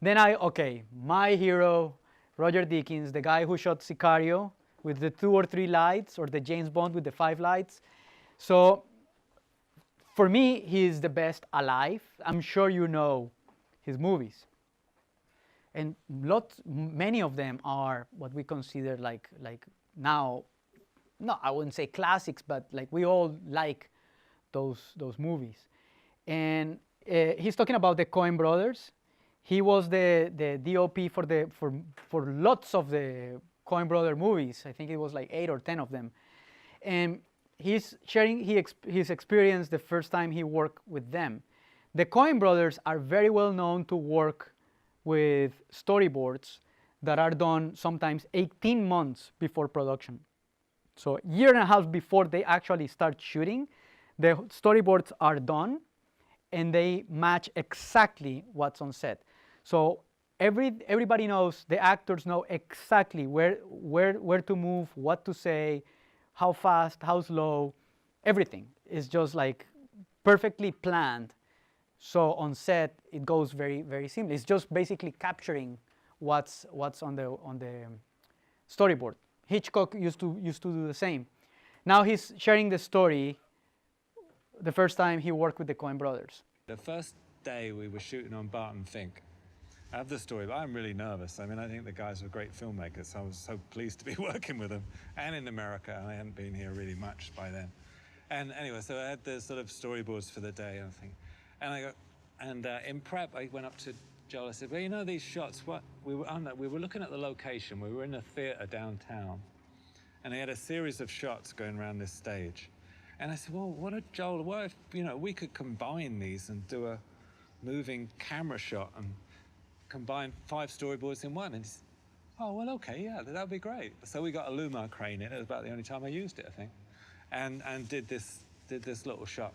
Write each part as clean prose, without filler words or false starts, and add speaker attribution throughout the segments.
Speaker 1: Then okay, my hero, Roger Deakins, the guy who shot Sicario with the 2 or 3 lights, or the James Bond with the 5 lights. So for me, he's the best alive. I'm sure you know his movies. And many of them are what we consider like now, no, I wouldn't say classics, but like we all like those movies. And he's talking about the Coen brothers. He was the DOP for lots of the Coen brother movies. I think it was like 8 or 10 of them. And he's sharing his experience the first time he worked with them. The Coen brothers are very well known to work with storyboards that are done sometimes 18 months before production. So a year and a half before they actually start shooting, the storyboards are done and they match exactly what's on set. So everybody knows, the actors know exactly where to move, what to say, how fast, how slow, everything is just like perfectly planned. So on set, it goes very, very simply. It's just basically capturing what's on the storyboard. Hitchcock used to do the same. Now he's sharing the story the first time he worked with the Coen brothers.
Speaker 2: The first day we were shooting on Barton Fink, I have the story, but I'm really nervous. I mean, I think the guys were great filmmakers. So I was so pleased to be working with them. And in America, and I hadn't been here really much by then. And anyway, so I had the sort of storyboards for the day and thing. And I go, and in prep, I went up to Joel. I said, well, you know these shots, what? We were looking at the location. We were in a theater downtown. And they had a series of shots going around this stage. And I said, well, what if, you know, we could combine these and do a moving camera shot and combine 5 storyboards in one? And he said, oh, well, okay, yeah, that'd be great. So we got a Lumar crane in. It was about the only time I used it, I think. And did this little shot.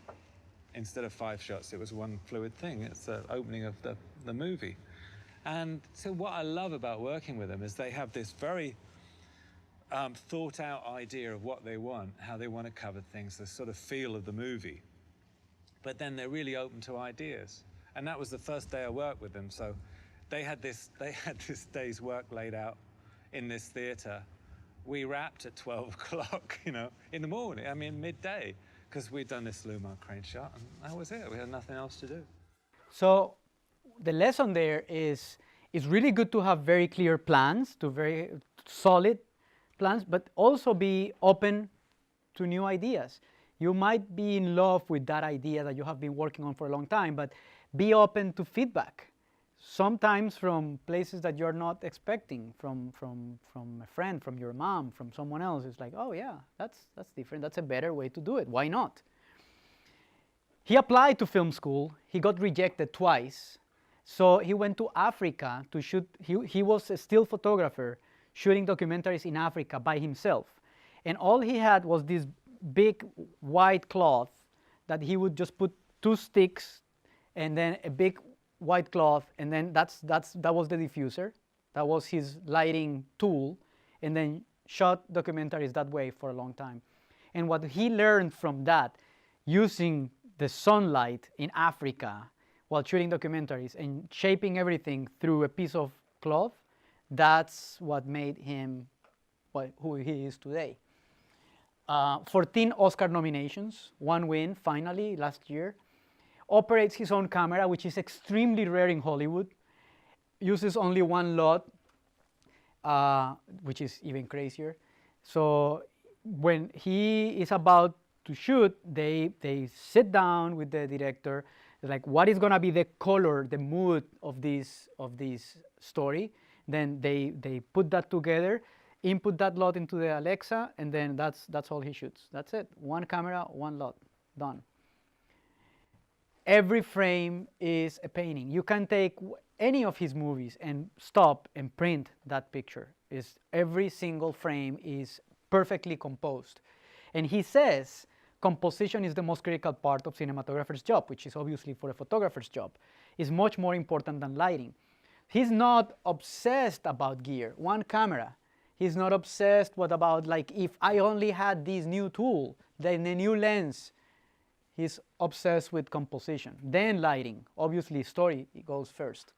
Speaker 2: Instead of 5 shots, it was one fluid thing. It's the opening of the movie. And so what I love about working with them is they have this very thought out idea of what they want, how they want to cover things, the sort of feel of the movie. But then they're really open to ideas. And that was the first day I worked with them. So they had this day's work laid out in this theater. We wrapped at 12 o'clock, you know, in the morning, I mean, midday, because we'd done this Lumar crane shot, and that was it. We had nothing else to do.
Speaker 1: So the lesson there is it's really good to have very clear plans, to very solid plans, but also be open to new ideas. You might be in love with that idea that you have been working on for a long time, but be open to feedback. Sometimes from places that you're not expecting, from a friend, from your mom, from someone else. It's like, oh yeah, that's different. That's a better way to do it. Why not? He applied to film school. He got rejected twice. So he went to Africa to shoot. He was a still photographer shooting documentaries in Africa by himself. And all he had was this big white cloth that he would just put 2 sticks and then a big white cloth, and then that was the diffuser. That was his lighting tool, and then shot documentaries that way for a long time. And what he learned from that, using the sunlight in Africa while shooting documentaries and shaping everything through a piece of cloth, that's what made him who he is today. 14 Oscar nominations, 1 win finally last year. Operates his own camera, which is extremely rare in Hollywood. Uses only 1 lot, which is even crazier. So when he is about to shoot, they sit down with the director, like, what is gonna be the color, the mood of this story? Then they put that together, input that lot into the Alexa, and then that's all he shoots. That's it. 1 camera, 1 lot, done. Every frame is a painting. You can take any of his movies and stop and print that picture. Every single frame is perfectly composed. And he says composition is the most critical part of cinematographer's job, which is obviously for a photographer's job. It's much more important than lighting. He's not obsessed about gear, 1 camera. He's not obsessed about, like, if I only had this new tool, then a new lens. He's obsessed with composition, then lighting. Obviously, story goes first.